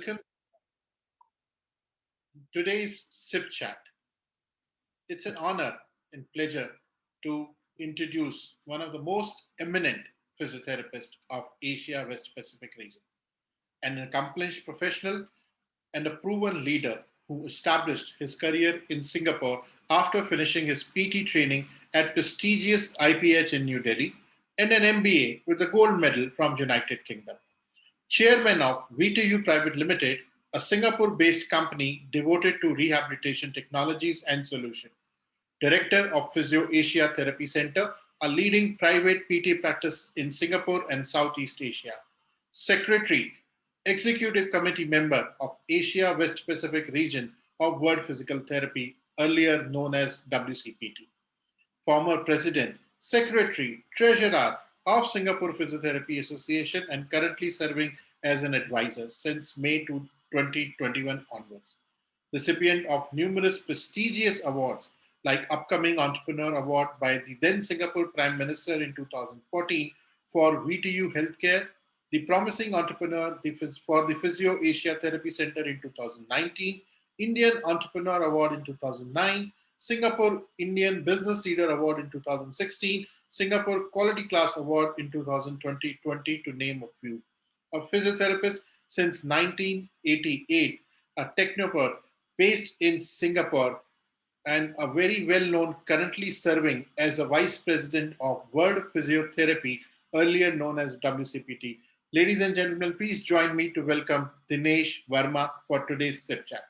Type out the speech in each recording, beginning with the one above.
Welcome to today's SIPCHAT. It's an honor and pleasure to introduce one of the most eminent physiotherapists of Asia West Pacific region, an accomplished professional and a proven leader who established his career in Singapore after finishing his PT training at prestigious IPH in New Delhi and an MBA with a gold medal from United Kingdom. Chairman of V2U Private Limited, a Singapore-based company devoted to rehabilitation technologies and solutions. Director of Physio Asia Therapy Center, a leading private PT practice in Singapore and Southeast Asia. Secretary, Executive Committee member of Asia West Pacific region of World Physical Therapy, earlier known as WCPT. Former President, Secretary, Treasurer of Singapore Physiotherapy Association, and currently serving as an advisor since May 2021 onwards. Recipient of numerous prestigious awards like Upcoming Entrepreneur Award by the then Singapore Prime Minister in 2014 for V2U Healthcare, the Promising Entrepreneur for the Physio Asia Therapy Center in 2019, Indian Entrepreneur Award in 2009, Singapore Indian Business Leader Award in 2016, Singapore Quality Class Award in 2020, to name a few. A physiotherapist since 1988, a technopreneur based in Singapore, and a very well-known currently serving as a Vice President of World Physiotherapy, earlier known as WCPT. Ladies and gentlemen, please join me to welcome Dinesh Verma for today's SIPCHAT.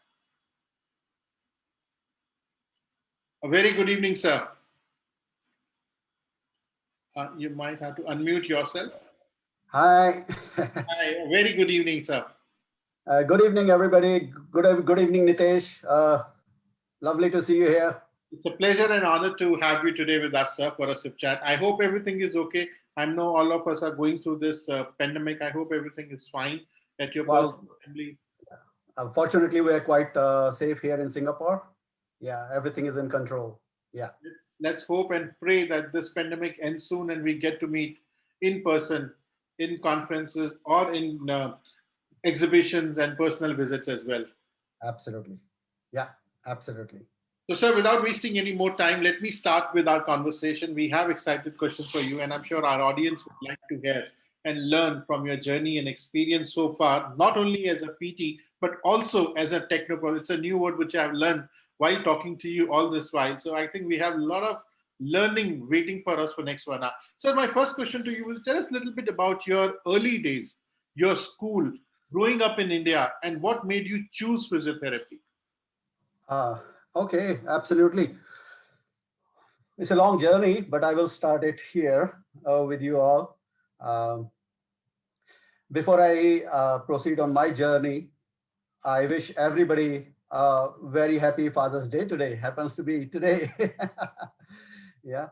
A very good evening, sir. You might have to unmute yourself. Hi. Hi, a very good evening, sir. Good evening, everybody. Good evening, Nitesh. Lovely to see you here. It's a pleasure and honor to have you today with us, sir, for a SIPCHAT. I hope everything is okay. I know all of us are going through this pandemic. I hope everything is fine at your personal family. Fortunately, we are quite safe here in Singapore. Yeah, everything is in control. Yeah. Let's hope and pray that this pandemic ends soon and we get to meet in person, in conferences or in exhibitions and personal visits as well. Absolutely. Yeah, absolutely. So, sir, without wasting any more time, let me start with our conversation. We have excited questions for you, and I'm sure our audience would like to hear and learn from your journey and experience so far, not only as a PT, but also as a technopreneur. It's a new word which I've learned while talking to you all this while. So I think we have a lot of learning waiting for us for next 1 hour. So my first question to you is, tell us a little bit about your early days, your school, growing up in India, and what made you choose physiotherapy? Okay, absolutely. It's a long journey, but I will start it here with you all. Before I proceed on my journey, I wish everybody a very happy Father's Day today. Happens to be today. Yeah.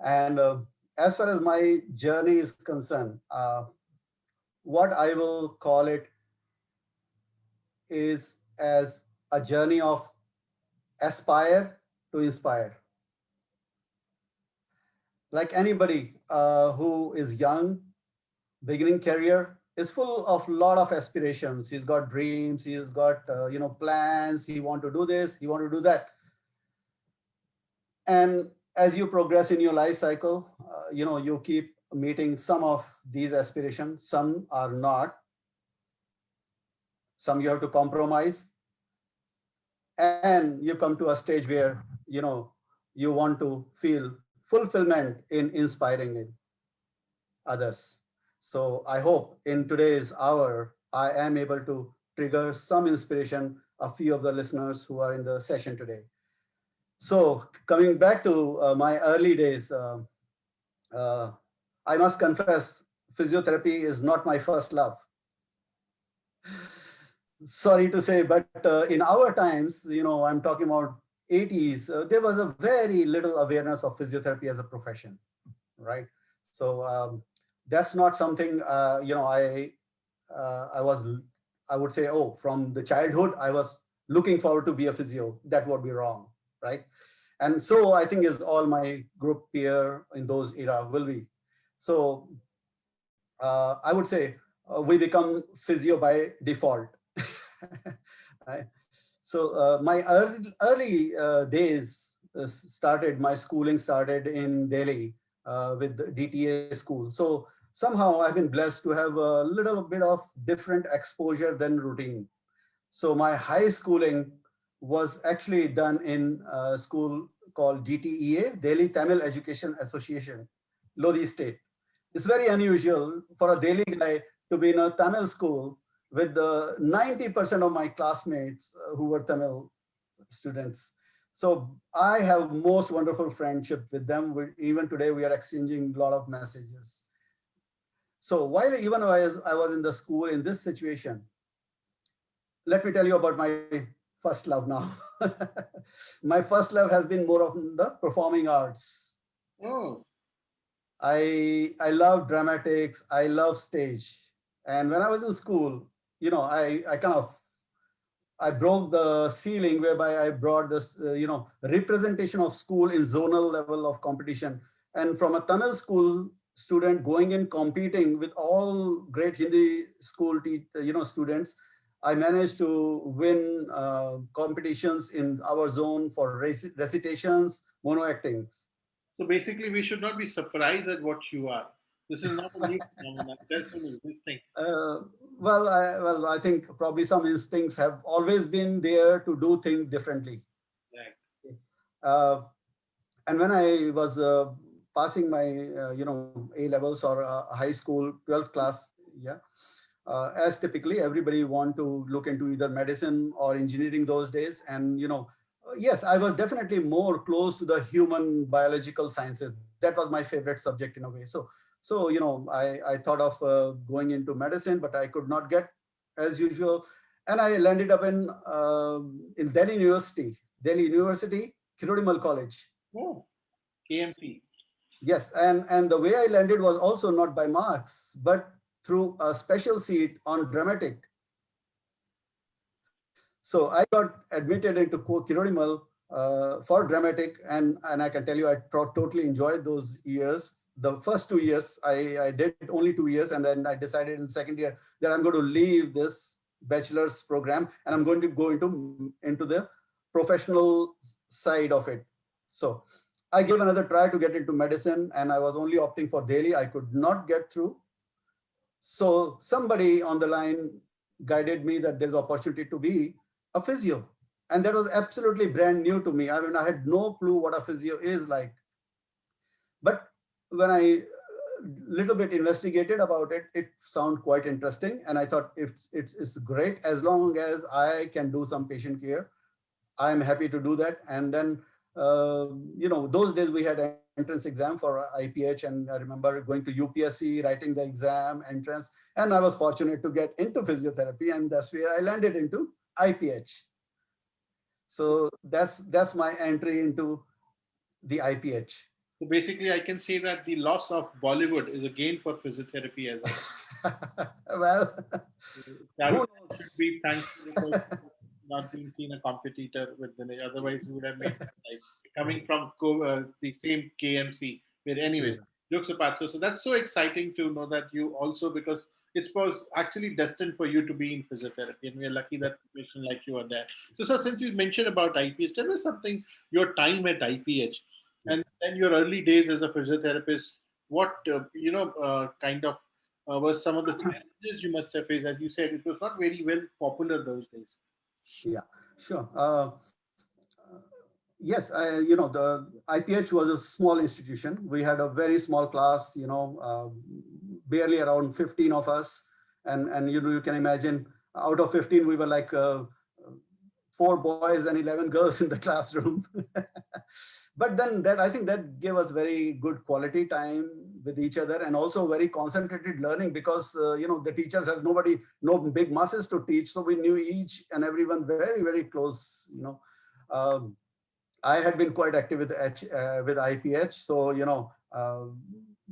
And as far as my journey is concerned, what I will call it is as a journey of aspire to inspire. Like anybody who is young, beginning career, is full of lot of aspirations. He's got dreams. He's got plans. He want to do this. He want to do that. And as you progress in your life cycle, you keep meeting some of these aspirations. Some are not. Some you have to compromise. And you come to a stage where you want to feel fulfillment in inspiring others. So I hope in today's hour, I am able to trigger some inspiration, a few of the listeners who are in the session today. So coming back to my early days, I must confess, physiotherapy is not my first love. Sorry to say, but in our times, I'm talking about 80s, there was a very little awareness of physiotherapy as a profession, right? So that's not something, I would say, from the childhood, I was looking forward to be a physio. That would be wrong, right? And so I think is all my group peer in those era will be. So I would say we become physio by default. I, so my early days started, my schooling started in Delhi with the DTA school. So somehow I've been blessed to have a little bit of different exposure than routine. So my high schooling was actually done in a school called DTEA, Delhi Tamil Education Association, Lodi State. It's very unusual for a Delhi guy to be in a Tamil school with the 90% of my classmates who were Tamil students. So I have most wonderful friendship with them. Even today, we are exchanging a lot of messages. So while even I was in the school in this situation, let me tell you about my first love now. My first love has been more of the performing arts. Oh, I love dramatics. I love stage. And when I was in school, I kind of I broke the ceiling whereby I brought this, representation of school in zonal level of competition. And from a Tamil school student going in competing with all great Hindi school, students, I managed to win competitions in our zone for recitations, mono actings. so basically, we should not be surprised at what you are. This is not a new phenomenon. That's this thing. Uh, I think probably some instincts have always been there to do things differently. Right. Uh, and when I was passing my A levels or high school 12th class, yeah, as typically everybody want to look into either medicine or engineering those days, and yes, I was definitely more close to the human biological sciences. That was my favorite subject in a way. So I thought of going into medicine, but I could not get as usual, and I landed up in Delhi University, Kirodimal College. Oh, KMT. Yes, and the way I landed was also not by marks, but through a special seat on dramatic. So I got admitted into Kirodimal for dramatic, and I can tell you I totally enjoyed those years. The first 2 years, I did only 2 years, and then I decided in the second year that I'm going to leave this bachelor's program and I'm going to go into the professional side of it. So I gave another try to get into medicine, and I was only opting for Delhi. I could not get through. So somebody on the line guided me that there's opportunity to be a physio. And that was absolutely brand new to me. I mean, I had no clue what a physio is like. But when I little bit investigated about it, it sounded quite interesting. And I thought it's great as long as I can do some patient care. I'm happy to do that. And then, those days we had entrance exam for IPH, and I remember going to UPSC, writing the exam entrance, and I was fortunate to get into physiotherapy, and that's where I landed into IPH. So that's my entry into the IPH. So basically, I can say that the loss of Bollywood is a gain for physiotherapy as well. Well, That who should knows? be thankful because not being seen a competitor with the otherwise we would have made like coming from the same KMC. But anyways, Yeah. jokes apart. So that's so exciting to know that you also because it was actually destined for you to be in physiotherapy, and we are lucky that situation like you are there. So since you mentioned about IPH, tell us something your time at IPH Yeah. and then your early days as a physiotherapist. What kind of was some of the challenges you must have faced? As you said, it was not very well popular those days. Yeah, sure. Yes, the IPH was a small institution. We had a very small class, barely around 15 of us. And you can imagine out of 15, we were like four boys and 11 girls in the classroom. But then I think that gave us very good quality time with each other, and also very concentrated learning because, the teachers has no big masses to teach. So we knew each and everyone very, very close, Um, I had been quite active with IPH, so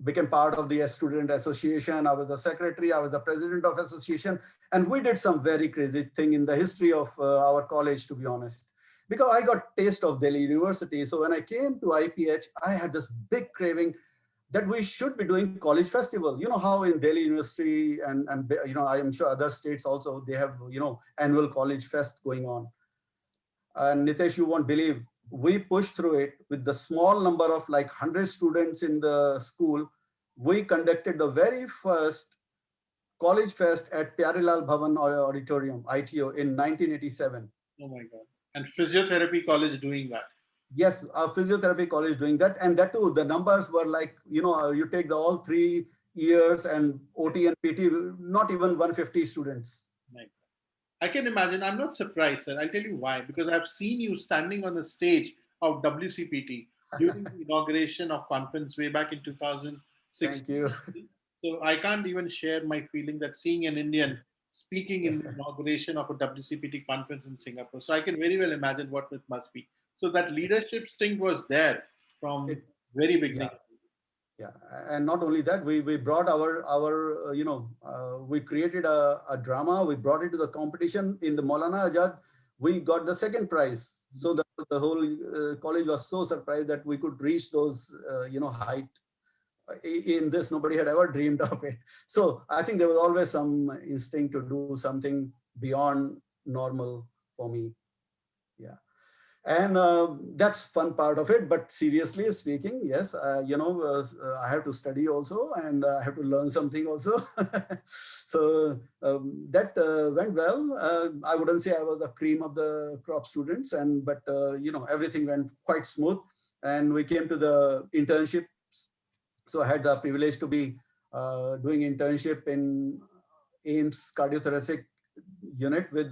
became part of the student association. I was the secretary. I was the president of association, and we did some very crazy thing in the history of our college, to be honest. Because I got taste of Delhi University, so when I came to IPH, I had this big craving that we should be doing college festival. You know how in Delhi University and I am sure other states also, they have, annual college fest going on. And Nitesh, you won't believe, we pushed through it with the small number of like 100 students in the school. We conducted the very first college fest at Pyarilal Bhavan Auditorium, ITO, in 1987. Oh my God. And physiotherapy college doing that. Yes, a physiotherapy college doing that. And that too, the numbers were like, you take the all 3 years and OT and PT, not even 150 students. My I can imagine. I'm not surprised, sir. I'll tell you why. Because I've seen you standing on the stage of WCPT during the inauguration of conference way back in 2016. Thank you. So I can't even share my feeling that seeing an Indian speaking in the inauguration of a WCPT conference in Singapore. So I can very well imagine what it must be. So that leadership stint was there from It, very beginning. yeah. Yeah, and not only that, we brought our we created a drama. We brought it to the competition in the Maulana Azad. We got the second prize. So the whole college was so surprised that we could reach those height. In this, nobody had ever dreamed of it. So I think there was always some instinct to do something beyond normal for me. Yeah. And that's fun part of it. But seriously speaking, yes, I have to study also, and I have to learn something also. So that went well. I wouldn't say I was the cream of the crop students, but everything went quite smooth. And we came to the internship. So I had the privilege to be doing internship in AIMS cardiothoracic unit with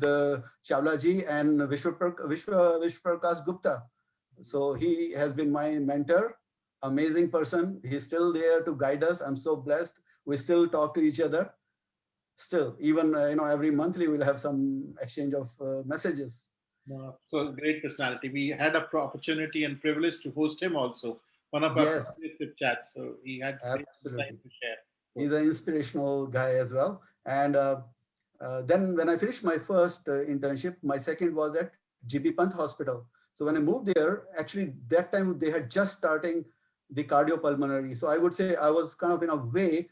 Chawla ji and Vishwaprakash Gupta. So he has been my mentor, amazing person. He's still there to guide us. I'm so blessed. We still talk to each other. Still, even every monthly we'll have some exchange of messages. So great personality. We had a opportunity and privilege to host him also. One of our Yes, chats. So he had great time absolutely. to share. He's an inspirational guy as well. And then when I finished my first internship, my second was at GB Pant Hospital. So when I moved there, actually that time they had just starting the cardiopulmonary. So I would say I was kind of in a way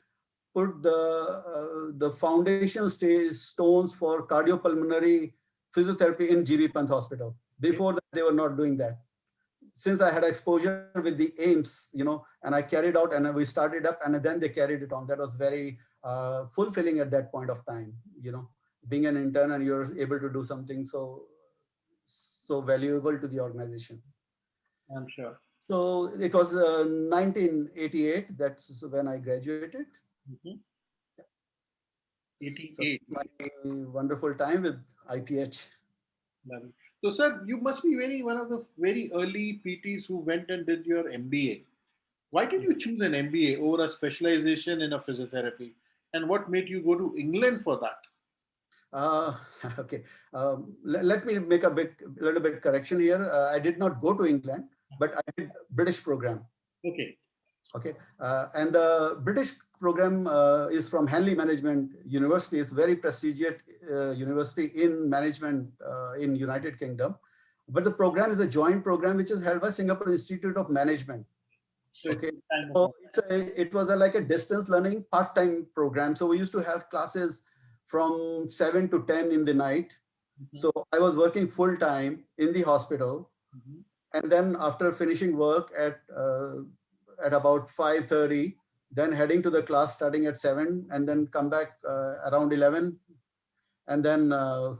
put the foundation stage stones for cardiopulmonary physiotherapy in GB Pant Hospital. Before that, they were not doing that. Since I had exposure with the AIMS, and I carried out, and we started up, and then they carried it on. That was very fulfilling at that point of time. Being an intern and you're able to do something so valuable to the organization. I'm sure. So it was 1988. That's when I graduated. Mm-hmm. 88. So my wonderful time with IPH. Lovely. So, sir, you must be one of the very early PTs who went and did your MBA. Why did you choose an MBA over a specialization in a physiotherapy? And what made you go to England for that? Okay. Let me make a little bit correction here. I did not go to England, but I did British program. Okay. Okay. And the British program is from Hanley Management University. It's very prestigious university in management in United Kingdom. But the program is a joint program which is held by Singapore Institute of Management. So okay. So it was like a distance learning part-time program. So we used to have classes from 7 to 10 in the night. Mm-hmm. So I was working full time in the hospital. Mm-hmm. And then after finishing work at about 5:30, then heading to the class starting at 7, and then come back around 11, and then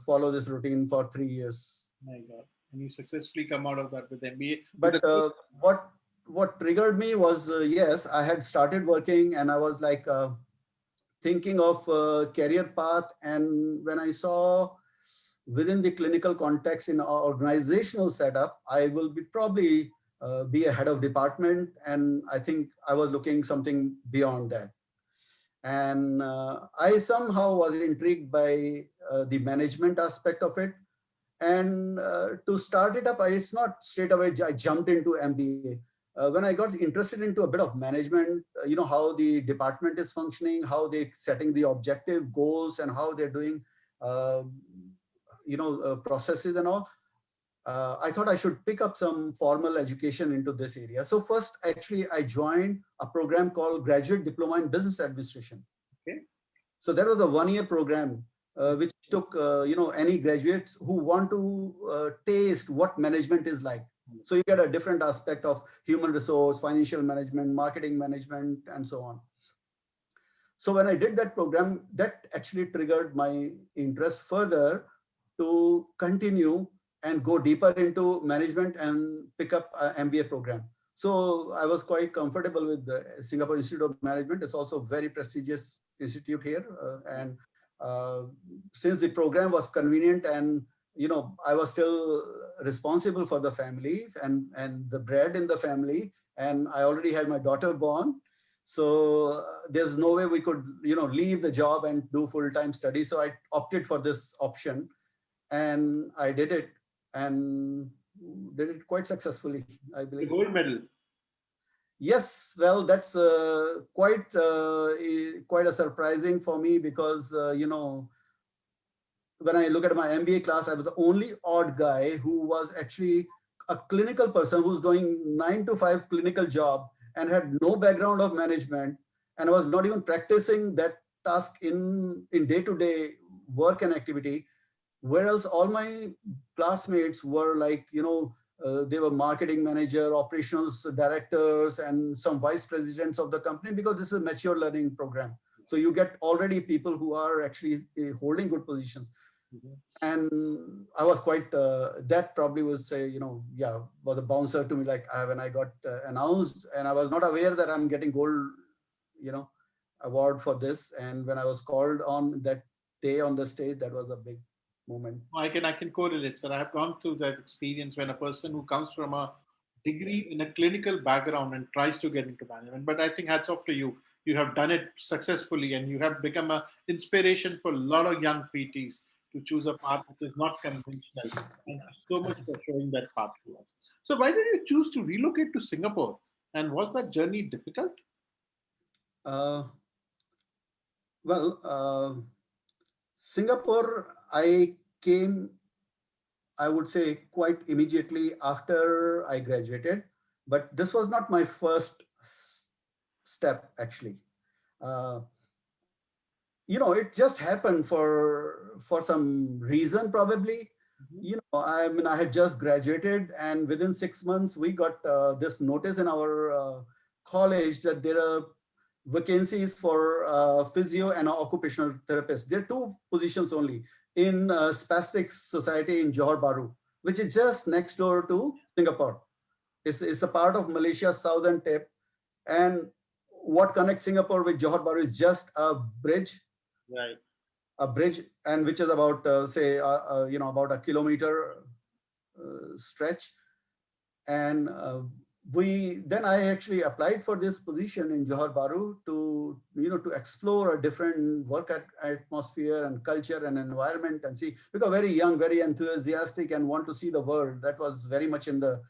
follow this routine for 3 years. My God. And you successfully come out of that with MBA. But what triggered me was, yes, I had started working and I was like thinking of career path. And when I saw within the clinical context in our organizational setup, I will be probably be a head of department. And I think I was looking something beyond that. And I somehow was intrigued by the management aspect of it. And to start it up, it's not straight away I jumped into MBA. When I got interested into a bit of management, how the department is functioning, how they're setting the objective goals, and how they're doing, processes and all. I thought I should pick up some formal education into this area. So first, actually, I joined a program called Graduate Diploma in Business Administration. Okay. So that was a one-year program which took any graduates who want to taste what management is like. So you get a different aspect of human resource, financial management, marketing management, and so on. So when I did that program, that actually triggered my interest further to continue and go deeper into management and pick up an MBA program. So I was quite comfortable with the Singapore Institute of Management. It's also a very prestigious institute here. And since the program was convenient and I was still responsible for the family and the bread in the family, and I already had my daughter born. So there's no way we could, leave the job and do full-time study. So I opted for this option, and I did it, and did it quite successfully, I The believe. gold medal. Yes, well, that's quite a surprising for me because when I look at my MBA class, I was the only odd guy who was actually a clinical person who's doing 9 to 5 clinical job and had no background of management and was not even practicing that task in day-to-day work and activity. Whereas all my classmates were like, they were marketing manager, operations directors, and some vice presidents of the company because this is a mature learning program. So you get already people who are actually holding good positions. Mhm. And I was quite, that probably was say, yeah, was a bouncer to me. Like when I got announced, and I was not aware that I'm getting gold, you know, award for this. And when I was called on that day on the stage, that was a big moment. I can correlate, sir. I have gone through that experience when a person who comes from a degree in a clinical background and tries to get into management. But I think hats off to you. You have done it successfully, and you have become an inspiration for a lot of young PTs to choose a path which is not conventional. Thank you so much for showing that path to us. So, why did you choose to relocate to Singapore? And was that journey difficult? Uh, Singapore, I came, I would say, quite immediately after I graduated, but this was not my first step actually. Uh, it just happened for some reason probably. Mhm. I mean, I had just graduated, and within 6 months we got this notice in our college that there are vacancies for physio and occupational therapist. There are two positions only in Spastic Society in Johor Bahru, which is just next door to Singapore. It's a part of Malaysia's southern tip, and what connects Singapore with Johor Bahru is just Right. a bridge, and which is about say about a kilometer stretch. And we then I actually applied for this position in Johor Bahru to explore a different work atmosphere and culture and environment and see, because very young, very enthusiastic, and want to see the world. That was very much in the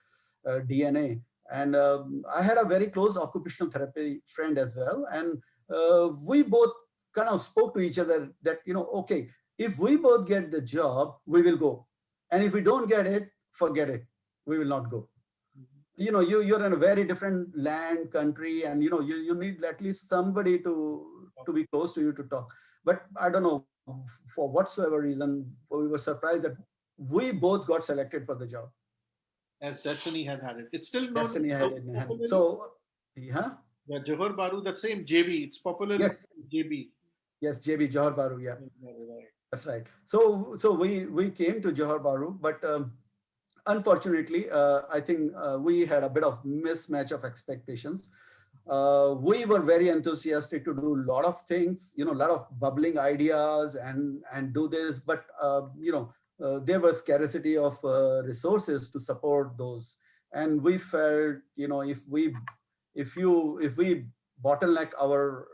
DNA. And I had a very close occupational therapy friend as well, and we both kind of spoke to each other that, okay, if we both get the job, we will go, and if we don't get it, forget it, we will not go. Mhm. You're in a very different land, country, and you need at least somebody to be close to you to talk. But I don't know, for whatsoever reason, we were surprised that we both got selected for the job. As destiny had it. It's still known Destiny had as it in hand. popularly. So yeah. The Johor Bahru, that same JB, it's popularly Yes. known as JB. Yes, JB, Johor Bahru, yeah, Right. that's right. So we came to Johor Bahru, but unfortunately, I think we had a bit of mismatch of expectations. We were very enthusiastic to do a lot of things, a lot of bubbling ideas and do this, but there was scarcity of resources to support those, and we felt, if we bottleneck our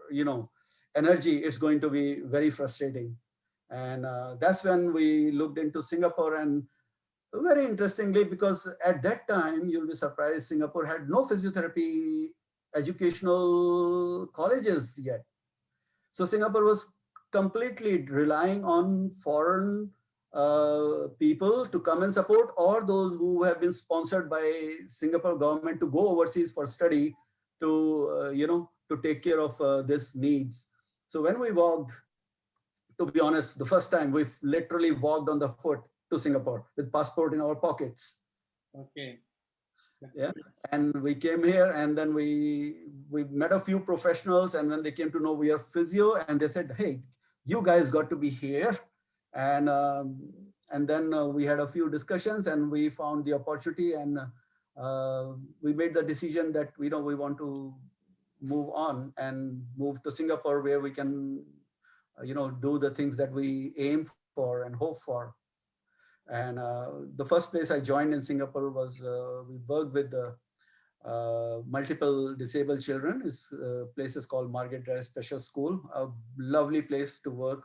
energy, it's going to be very frustrating. And that's when we looked into Singapore. And very interestingly, because at that time, you'll be surprised, Singapore had no physiotherapy educational colleges yet. So Singapore was completely relying on foreign people to come and support, or those who have been sponsored by Singapore government to go overseas for study to, to take care of this needs. So when we walked, to be honest, the first time we literally walked on the foot to Singapore with passport in our pockets. Okay. Yeah, and we came here, and then we met a few professionals, and when they came to know we are physio, and they said, hey, you guys got to be here. And then we had a few discussions, and we found the opportunity, and we made the decision that we want to move on and move to Singapore, where we can do the things that we aim for and hope for. And the first place I joined in Singapore was, we worked with multiple disabled children. This place is called Margaret Drive Special School, a lovely place to work.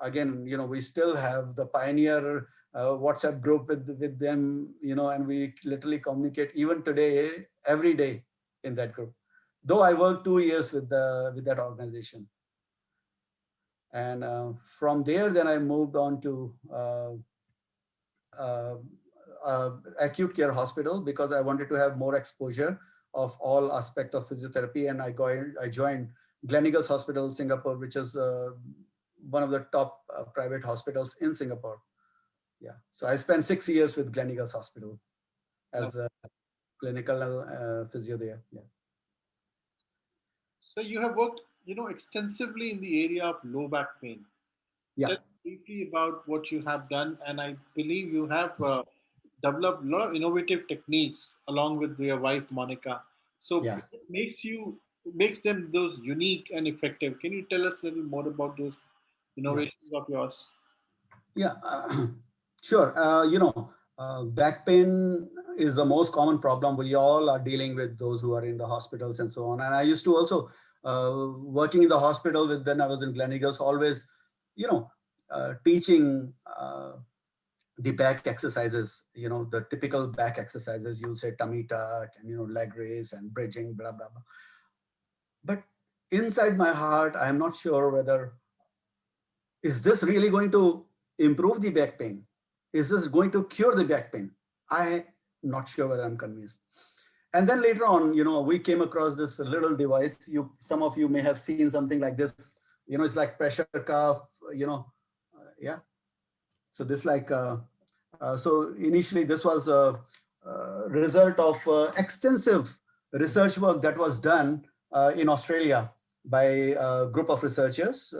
Again, we still have the pioneer WhatsApp group with them, and we literally communicate even today, every day in that group. Though I worked 2 years with that organization. And from there, then I moved on to acute care hospital, because I wanted to have more exposure of all aspect of physiotherapy. And I joined Gleneagles Hospital, Singapore, which is one of the top private hospitals in Singapore. Yeah. So I spent 6 years with Gleneagles Hospital as a clinical physio there. Yeah. So you have worked, extensively in the area of low back pain. Yeah. Tell me briefly about what you have done, and I believe you have developed a lot of innovative techniques along with your wife Monica. So Yeah. what makes them those unique and effective? Can you tell us a little more about those Yeah. innovations of yours? Yeah. Sure. Back pain is the most common problem we all are dealing with, those who are in the hospitals and so on. And I used to also, working in the hospital when I was in Gleneagles, always, teaching the back exercises, the typical back exercises. You say tummy tuck and, leg raise and bridging, blah, blah, blah. But inside my heart, I am not sure whether, is this really going to improve the back pain? Is this going to cure the back pain? I'm not sure whether I'm convinced. And then later on, we came across this little device. Some of you may have seen something like this. It's like pressure cuff, yeah. So this so initially this was a result of extensive research work that was done in Australia by a group of researchers,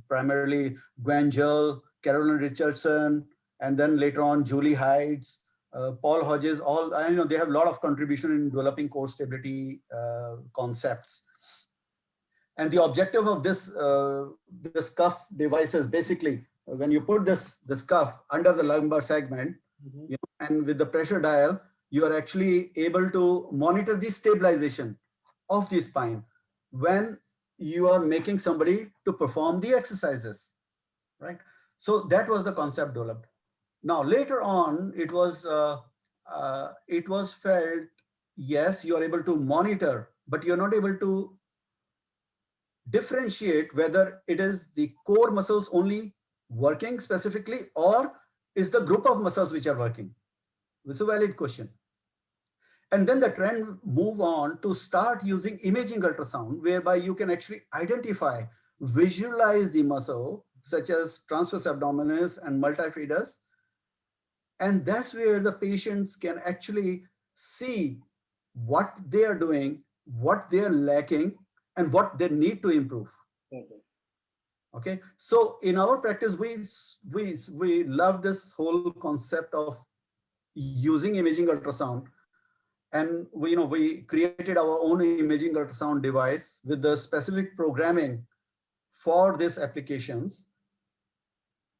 primarily Gwen Jull, Carolyn Richardson, and then later on Julie Hides, Paul Hodges. All they have a lot of contribution in developing core stability concepts. And the objective of this cuff device is basically, when you put this cuff under the lumbar segment, and with the pressure dial, you are actually able to monitor the stabilization of the spine when you are making somebody to perform the exercises, right? So that was the concept developed. Now later on, it was felt, yes, you are able to monitor, but you're not able to differentiate whether it is the core muscles only working specifically, or is the group of muscles which are working. It's a valid question. And then the trend move on to start using imaging ultrasound, whereby you can actually identify, visualize the muscle, such as transverse abdominis and multifidus. And that's where the patients can actually see what they are doing, what they are lacking, and what they need to improve. Okay. Okay, so in our practice, we love this whole concept of using imaging ultrasound, and we created our own imaging ultrasound device with the specific programming for these applications.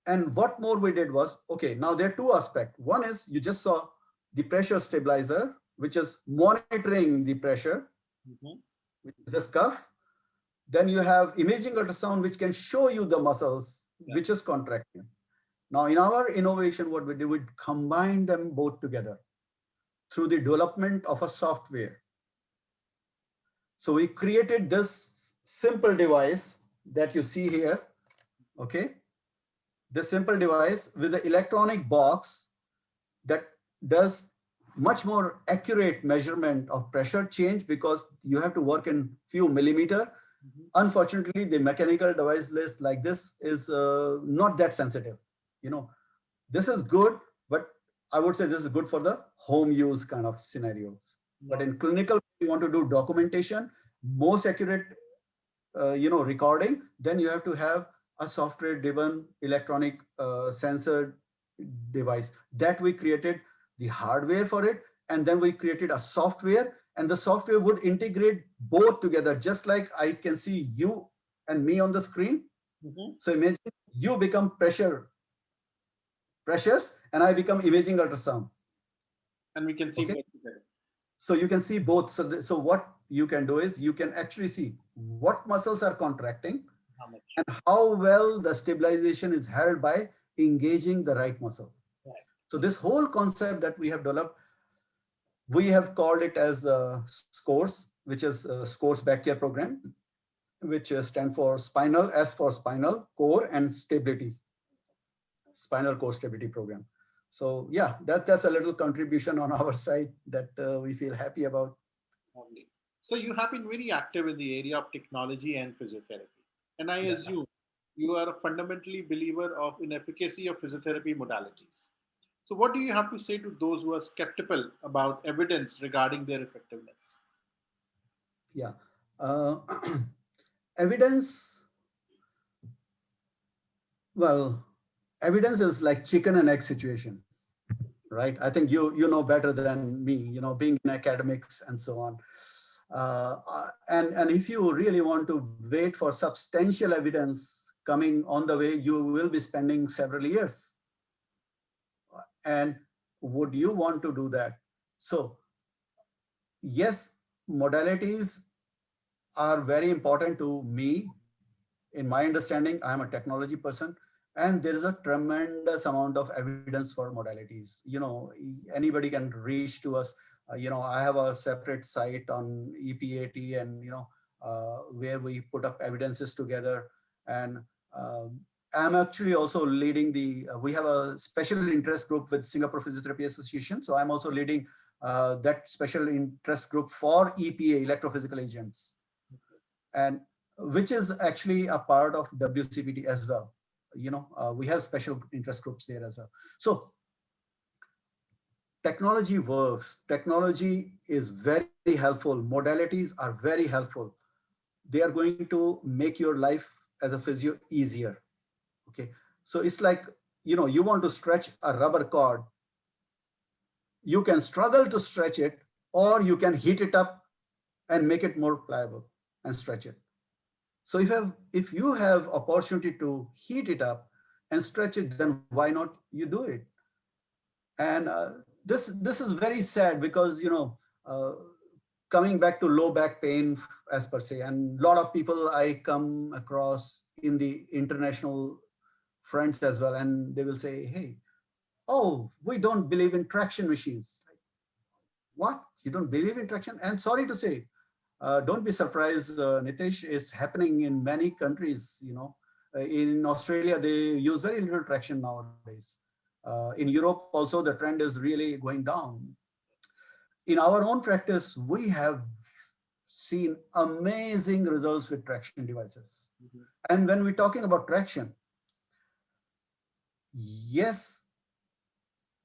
And what more we did was, okay, now there are two aspects. One is, you just saw the pressure stabilizer, which is monitoring the pressure with this cuff. Then you have imaging ultrasound, which can show you the muscles, which is contracting. Now in our innovation, what we did, we combine them both together through the development of a software. So we created this simple device that you see here, okay? This simple device with the electronic box that does much more accurate measurement of pressure change, because you have to work in few millimeter. Mhm. Unfortunately, the mechanical device list like this is not that sensitive. You know, this is good, but I would say this is good for the home use kind of scenarios. But Yeah. in clinical, you want to do documentation, most accurate, recording, then you have to have a software driven electronic sensor device that we created the hardware for it, and then we created a software, and the software would integrate both together, just like I can see you and me on the screen. Mhm. So imagine you become pressures and I become imaging ultrasound. And we can see Okay, both together. so you can see both. So what you can do is you can actually see what muscles are contracting How much? and how well the stabilization is held by engaging the right muscle. Right. So this whole concept that we have developed, we have called it as SCORES, which is SCORES Back Care Program, which stand for spinal, S for spinal, core, and stability, spinal core stability program. So yeah, that's a little contribution on our side that we feel happy about. Lovely. So you have been very active in the area of technology and physiotherapy. And I Yeah. assume you are a fundamentally believer of in efficacy of physiotherapy modalities. So what do you have to say to those who are skeptical about evidence regarding their effectiveness? Yeah. Uh, evidence, well, evidence is like chicken and egg situation, right? I think you know better than me, being in academics and so on. And if you really want to wait for substantial evidence coming on the way, you will be spending several years. And would you want to do that? So yes, modalities are very important to me. In my understanding, I am a technology person, and there is a tremendous amount of evidence for modalities. Anybody can reach to us. I have a separate site on EPAT, and where we put up evidences together. And um, I'm actually also leading we have a special interest group with Singapore Physiotherapy Association. So I'm also leading that special interest group for EPA, electrophysical agents, and which is actually a part of WCPT as well. We have special interest groups there as well. So technology works. Technology is very helpful. Modalities are very helpful. They are going to make your life as a physio easier. Okay. So it's like, you want to stretch a rubber cord. You can struggle to stretch it, or you can heat it up and make it more pliable and stretch it. So if you have opportunity to heat it up and stretch it, then why not you do it? And this is very sad, because uh, coming back to low back pain as per se, and a lot of people I come across in the international friends as well, and they will say, "Hey, oh, we don't believe in traction machines." Like, what? You don't believe in traction? And sorry to say, don't be surprised, Nitesh, it's happening in many countries. In Australia, they use very little traction nowadays. In Europe, also, the trend is really going down. In our own practice, we have seen amazing results with traction devices. Mhm. And when we're talking about traction, yes,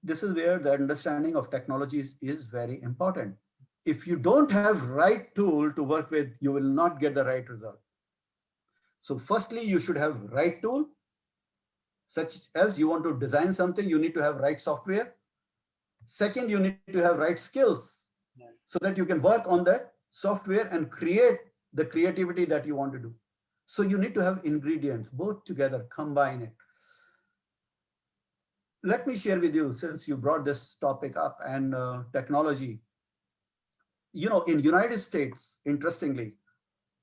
this is where the understanding of technologies is very important. If you don't have right tool to work with, you will not get the right result. So firstly, you should have right tool, such as you want to design something, you need to have right software. Second, you need to have right skills Right. so that you can work on that software and create the creativity that you want to do. So you need to have ingredients, both together, combine it. Let me share with you, since you brought this topic up, and technology. In United States, interestingly,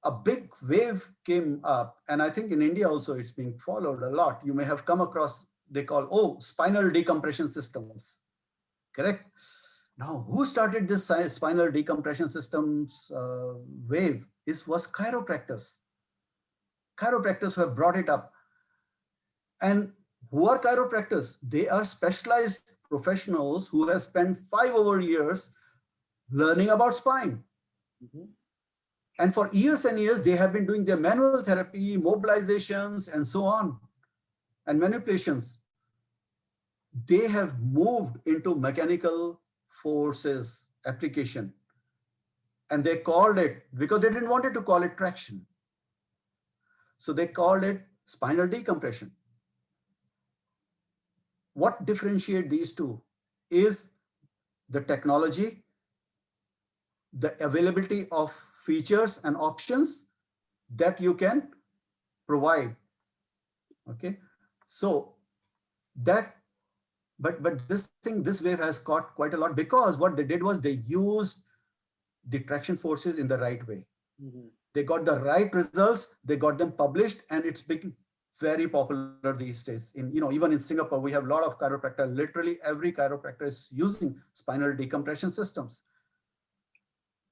a big wave came up, and I think in India also it's being followed a lot. You may have come across, they call, spinal decompression systems, correct? Now, who started this spinal decompression systems wave? This was chiropractors. Chiropractors who have brought it up. And Who are chiropractors? They are specialized professionals who have spent 5 over years learning about spine. Mhm. And for years and years, they have been doing their manual therapy, mobilizations, and so on, and manipulations. They have moved into mechanical forces application. And they called it, because they didn't want it to call it traction. So they called it spinal decompression. What differentiate these two is the technology, the availability of features and options that you can provide. Okay. So that, this wave has caught quite a lot, because what they did was they used the traction forces in the right way. Mhm. They got the right results, they got them published, and it's been very popular these days. Even in Singapore, we have a lot of chiropractor. Literally every chiropractor is using spinal decompression systems.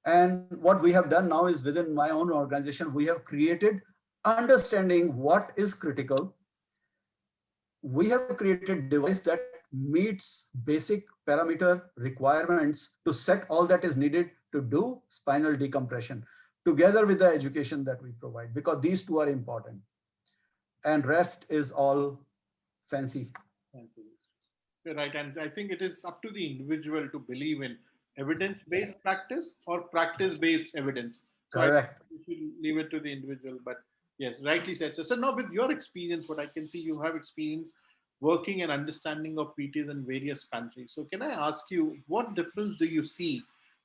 And what we have done now is, within my own organization, we have created, understanding what is critical. We have created device that meets basic parameter requirements to set all that is needed to do spinal decompression, together with the education that we provide, because these two are important, and rest is all fancy. Thank you. You're right. And I think it is up to the individual to believe in evidence based practice or practice based evidence. So I think Correct. we should leave it to the individual. But yes, rightly said. So now, with your experience, what I can see, you have experience working and understanding of PTs in various countries. So, can I ask you, what difference do you see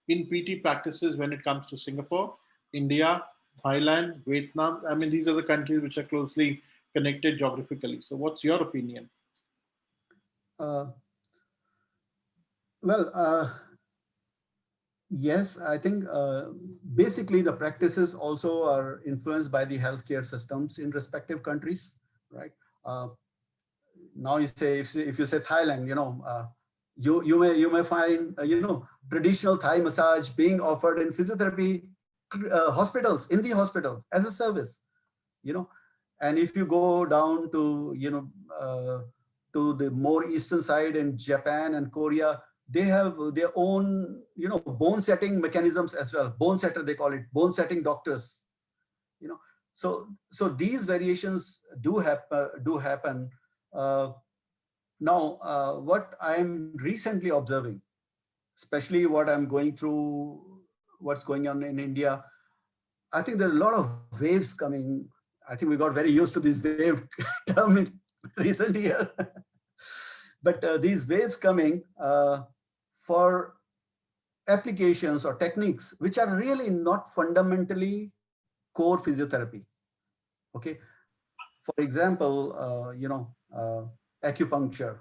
in PT practices when it comes to Singapore, India, Thailand, Vietnam? I mean, these are the countries which are closely connected geographically. So, what's your opinion? uh, well, yes, I think basically the practices also are influenced by the healthcare systems in respective countries, right? uh, Now you say, if you say Thailand, you may find traditional Thai massage being offered in physiotherapy hospitals, in the hospital, as a service. you know and if you go down to to the more eastern side, in Japan and Korea, they have their own bone setting mechanisms as well. Bone setter, they call it, bone setting doctors. you know so these variations do happen. uh, Now, what I'm recently observing, especially what I'm going through, what's going on in India, I think there are a lot of waves coming. I think we got very used to this wave term in recent year. But these waves coming for applications or techniques which are really not fundamentally core physiotherapy. Okay. For example, acupuncture,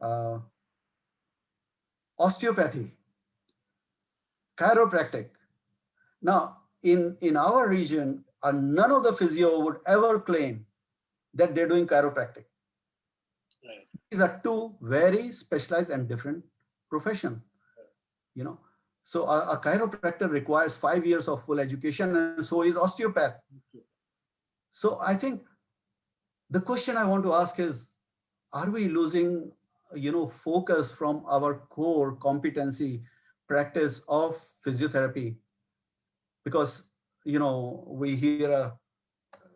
uh, osteopathy, chiropractic. Now, in our region, none of the physio would ever claim that they're doing chiropractic. Right. These are two very specialized and different profession. You know, so a chiropractor requires 5 years of full education, and so is osteopath. So I think the question I want to ask is: are we losing, focus from our core competency practice of physiotherapy? Because we hear a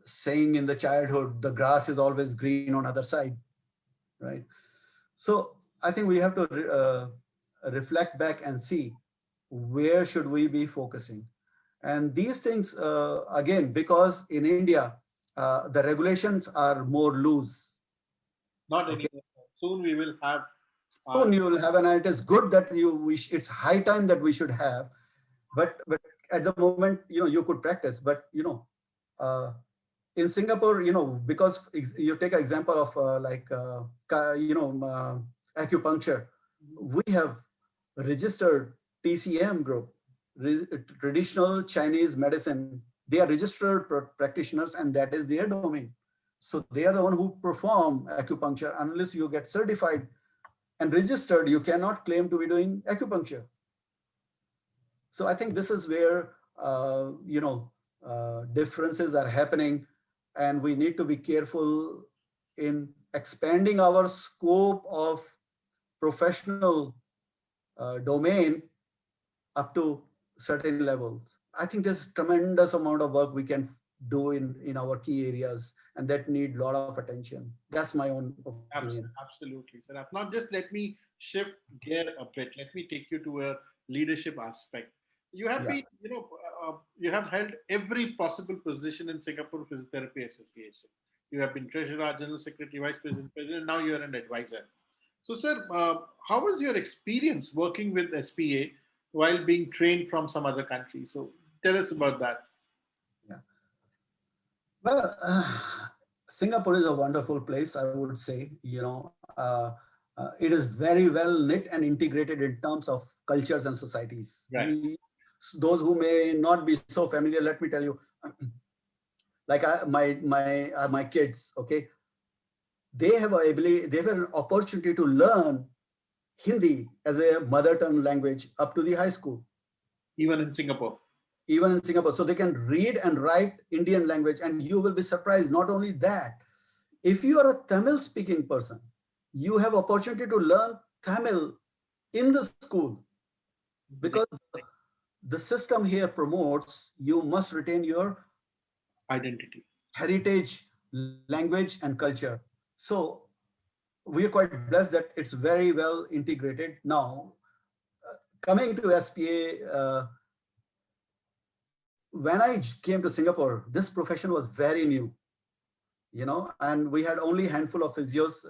saying in the childhood, the grass is always green on other side, right? So I think we have to reflect back and see where should we be focusing. And these things, again, because in India, the regulations are more loose. Not Okay. anymore. Soon we will have Soon our you will have, and it is good that it's high time that we should have, but at the moment, you could practice, but uh, in Singapore, because you take an example of acupuncture, we have registered TCM group, traditional Chinese medicine. They are registered practitioners, and that is their domain. So they are the one who perform acupuncture. Unless you get certified and registered, you cannot claim to be doing acupuncture. So I think this is where differences are happening, and we need to be careful in expanding our scope of professional domain up to certain levels. I think there's tremendous amount of work we can do in our key areas, and that need a lot of attention. That's my own opinion. Absolutely, sir. Now, just let me shift gear a bit. Let me take you to a leadership aspect. You have Yeah. been, you have held every possible position in Singapore Physiotherapy Association. You have been treasurer, general secretary, vice president, president. Now you are an advisor. So, sir, how was your experience working with SPA while being trained from some other country? So, tell us about that. Yeah. Well, Singapore is a wonderful place, I would say. It is very well knit and integrated in terms of cultures and societies. Right. Those who may not be so familiar, let me tell you, like my kids, okay, they have a ability, they have an opportunity to learn Hindi as a mother tongue language up to the high school, Even in Singapore. even in Singapore. So they can read and write Indian language, and you will be surprised. Not only that, if you are a Tamil speaking person, you have opportunity to learn Tamil in the school, because the system here promotes you must retain your Identity. heritage, language, and culture. So we are quite blessed that it's very well integrated. Now, coming to SPA, when I came to Singapore, this profession was very new, and we had only handful of physios.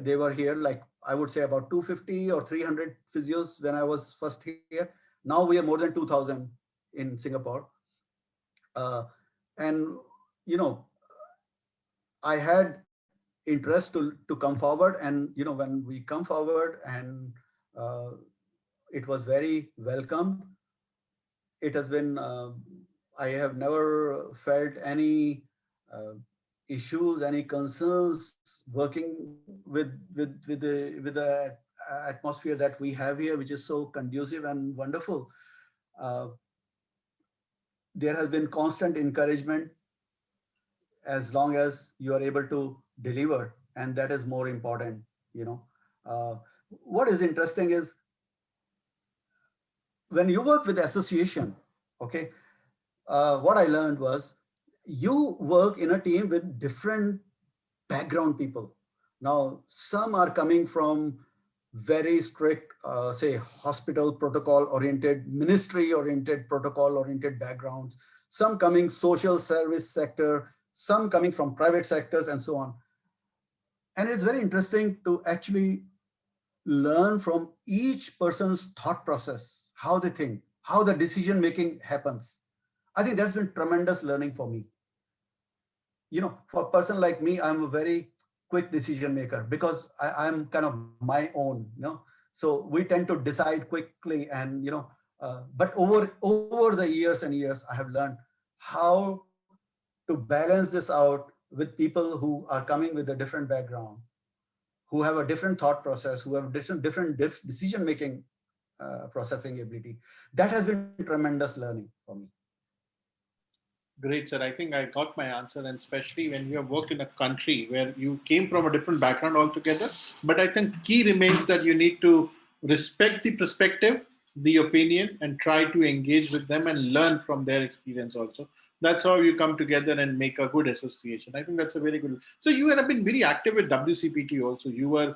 They were here, like I would say about 250 or 300 physios when I was first here. Now we are more than 2,000 in Singapore. And, you know, I had interest to come forward, and, when we come forward, and uh, it was very welcomed. It has been, I have never felt any uh, issues, any concerns working with the atmosphere that we have here, which is so conducive and wonderful. Uh, there has been constant encouragement as long as you are able to deliver, and that is more important. You know, uh, what is interesting is when you work with association, okay, what I learned was you work in a team with different background people. Now, some are coming from very strict, say, hospital protocol oriented, ministry oriented, protocol oriented backgrounds, some coming social service sector, some coming from private sectors, and so on. And it's very interesting to actually learn from each person's thought process, how they think, how the decision making happens. I think that's been tremendous learning for me. For a person like me, I'm a very quick decision maker because I'm kind of my own. So we tend to decide quickly, and but over the years and years, I have learned how to balance this out with people who are coming with a different background, who have a different thought process, who have different decision making processing ability. That has been tremendous learning for me. Great, sir. I think I got my answer, and especially when you have worked in a country where you came from a different background altogether. But I think key remains that you need to respect the perspective, the opinion, and try to engage with them and learn from their experience also. That's how you come together and make a good association. I think that's a very good. So you have been very active with WCPT also. You were,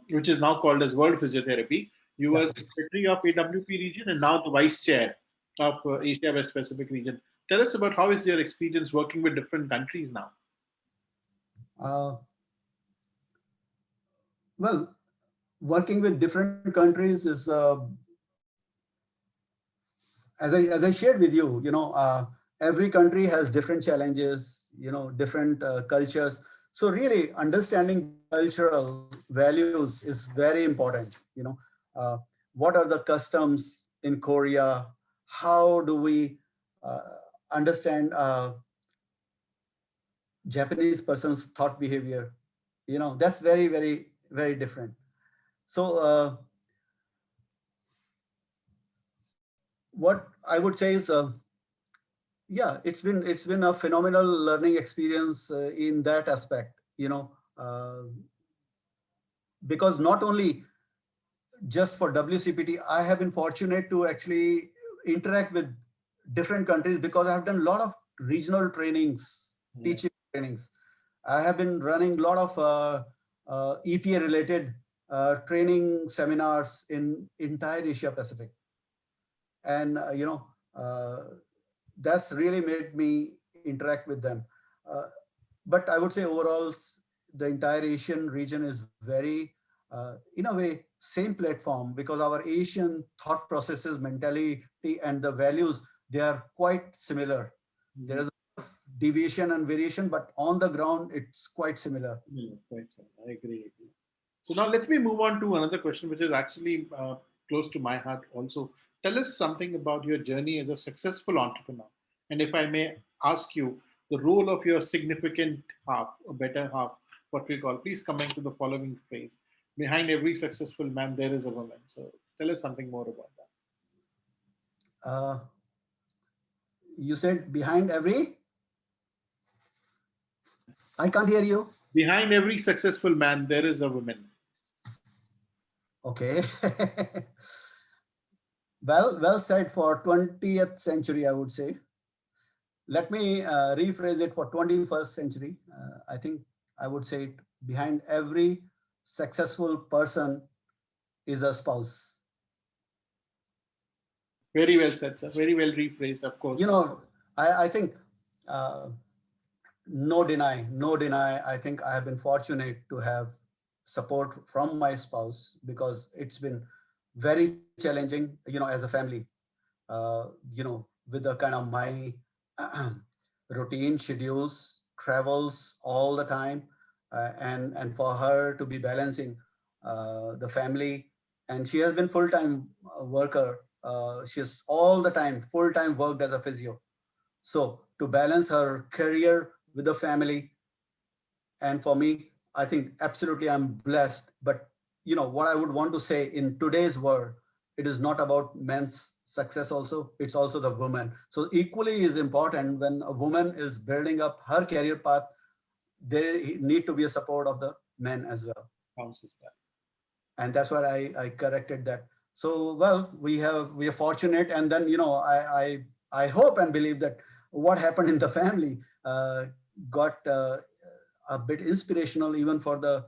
which is now called as World Physiotherapy. You Yeah. were secretary of AWP region and now the vice chair of Asia West Pacific region. Tell us about how is your experience working with different countries now? Uh, well, working with different countries is, as I shared with you, every country has different challenges, different cultures. So really understanding cultural values is very important. Uh, what are the customs in Korea? How do we uh, understand Japanese person's thought behavior? That's very, very, very different. So what I would say is, yeah, it's been a phenomenal learning experience in that aspect. you know, because not only just for WCPT, I have been fortunate to actually interact with different countries because I have done a lot of regional trainings, teaching trainings. I have been running a lot of EPA related training seminars in entire Asia Pacific. And, that's really made me interact with them. Uh, but I would say overall, the entire Asian region is very, in a way, same platform because our Asian thought processes, mentality, and the values, they are quite similar. There is a deviation and variation, but on the ground, it's quite similar. Quite so. I agree. So now let me move on to another question, which is actually close to my heart also. Tell us something about your journey as a successful entrepreneur. And if I may ask you, the role of your significant half, or better half, what we call, please comment to the following phrase. Behind every successful man, there is a woman. So tell us something more about that. Uh, you said behind every, I can't hear you. Behind every successful man, there is a woman. Okay. Well said for 20th century, I would say. Let me rephrase it for 21st century. I think I would say it, behind every successful person is a spouse. Very well said, sir. Very well rephrased, of You course. know, I think uh, no deny, I think I have been fortunate to have support from my spouse because it's been very challenging, as a family, with the kind of my routine schedules, travels all the time, and for her to be balancing the family, and she has been full time worker. She's all the time full time worked as a physio. So to balance her career with the family, and for me, I think absolutely I'm blessed. But what I would want to say in today's world, it is not about men's success also, it's also the woman. So equally is important when a woman is building up her career path, there need to be a support of the men as well. Counts as well. And that's why I corrected that. So well, we are fortunate, and then I hope and believe that what happened in the family got a bit inspirational even for the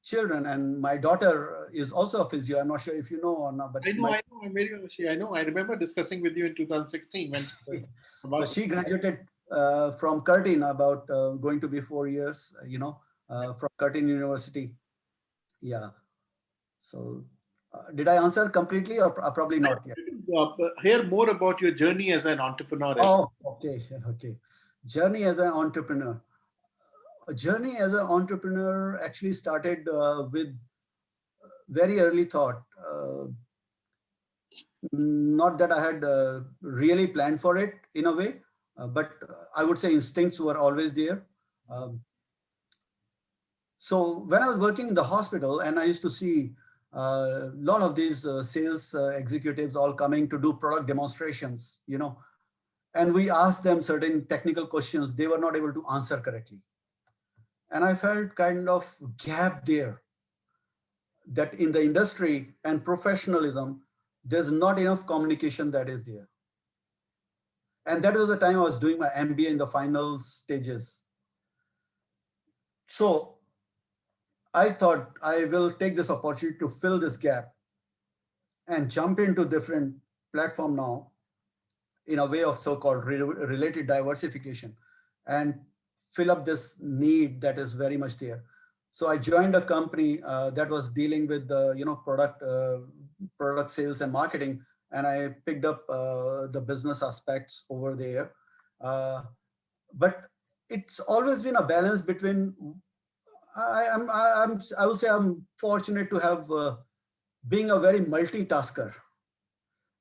children. And my daughter is also a physio. I'm not sure if you know or not, but I know, my I know. I'm very I know. I remember discussing with you in 2016 when so about. she graduated from Curtin about going to be 4 years, from Curtin University. Yeah. So did I answer completely or probably not yet? Hear more about your journey as an entrepreneur as Oh, okay, okay. Journey as an entrepreneur. A journey as an entrepreneur actually started with very early thought. Not that I had really planned for it in a way, but I would say instincts were always there. Um, so when I was working in the hospital, and I used to see a lot of these sales executives all coming to do product demonstrations, and we asked them certain technical questions they were not able to answer correctly, and I felt kind of gap there, that in the industry and professionalism there's not enough communication that is there. And that was the time I was doing my MBA in the final stages. So I thought I will take this opportunity to fill this gap and jump into different platform now in a way of so-called related diversification and fill up this need that is very much there. So I joined a company that was dealing with the product sales and marketing, and I picked up the business aspects over there. Uh, but it's always been a balance between. I would say I'm fortunate to have being a very multitasker.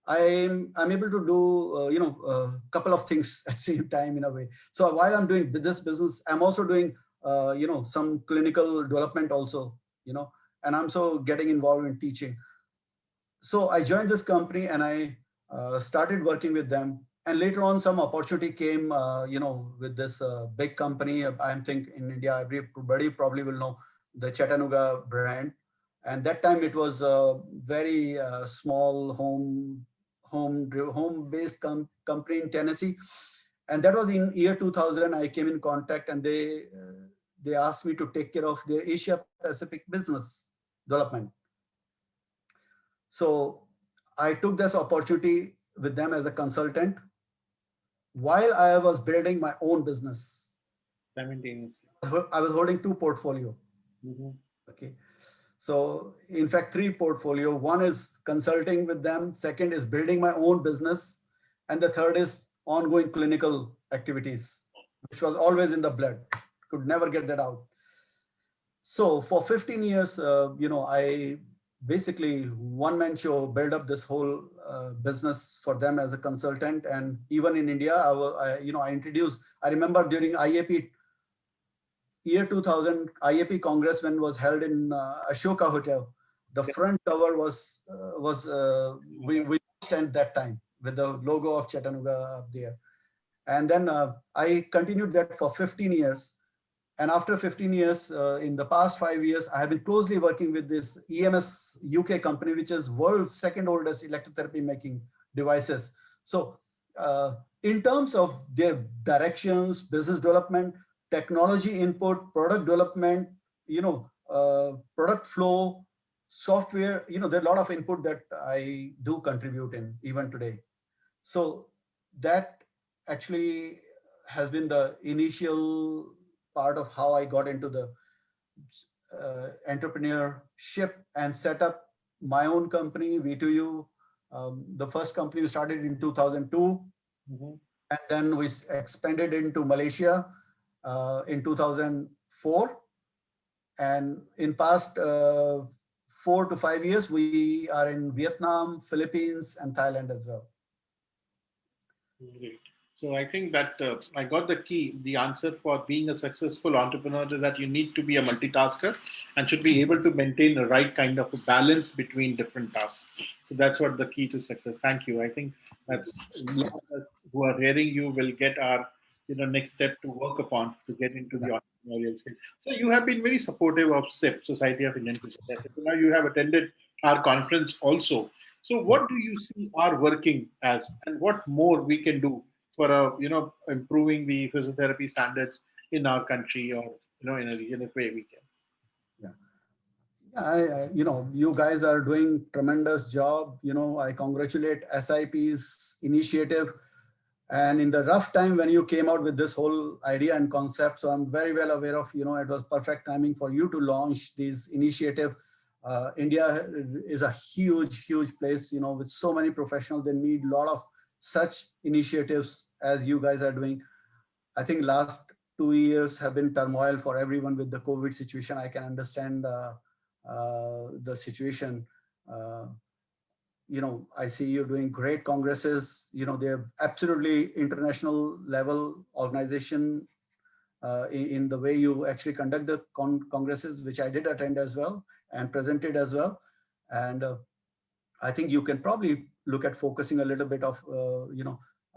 I'm able to do a couple of things at the same time in a way. So while I'm doing this business, I'm also doing some clinical development also, and I'm so getting involved in teaching. So I joined this company and I started working with them. and later on, some opportunity came, with this big company. I think in India, everybody probably will know the Chattanooga brand. And that time it was a very small home based company in Tennessee. And that was in year 2000. I came in contact, and they asked me to take care of their Asia Pacific business development. So I took this opportunity with them as a consultant while I was building my own business. Simultaneously. I was holding two portfolio. Mm-hmm. Okay. So in fact, three portfolio. One is consulting with them. Second is building my own business. And the third is ongoing clinical activities, which was always in the blood. Could never get that out. So for 15 years, I basically one man show build up this whole business for them as a consultant. And even in India, I introduced, I remember during IAP year 2000 IAP Congress when was held in Ashoka Hotel, the front cover we launched at that time with the logo of Chattanooga up there. And then I continued that for 15 years. And after 15 years, in the past 5 years, I have been closely working with this EMS UK company, which is world's second oldest electrotherapy making devices. So in terms of their directions, business development, technology input, product development, product flow, software, there are a lot of input that I do contribute in even today. So that actually has been the initial part of how I got into the entrepreneurship and set up my own company, V2U. The first company we started in 2002, Mm-hmm. and then we expanded into Malaysia in 2004. And in past 4 to 5 years, we are in Vietnam, Philippines, and Thailand as well. Great. So I think that I got the key. The answer for being a successful entrepreneur is that you need to be a multitasker and should be able to maintain the right kind of a balance between different tasks. So that's what the key to success. Thank you. I think that's who are hearing you will get our next step to work upon to get into the entrepreneurial skill. So you have been very supportive of SIP, Society of Indian Physiotherapists. So now you have attended our conference also. So what do you see are working as, and what more we can do for improving the physiotherapy standards in our country, or in a region, if way we can? Yeah. You guys are doing tremendous job. I congratulate SIP's initiative. And in the rough time when you came out with this whole idea and concept, so I'm very well aware of, it was perfect timing for you to launch this initiative. India is a huge place, with so many professionals. They need a lot of such initiatives as you guys are doing. I think last 2 years have been turmoil for everyone with the COVID situation. I can understand the situation. I see you doing great congresses. They're absolutely international level organization in the way you actually conduct the congresses, which I did attend as well and presented as well. And I think you can probably look at focusing a little bit of,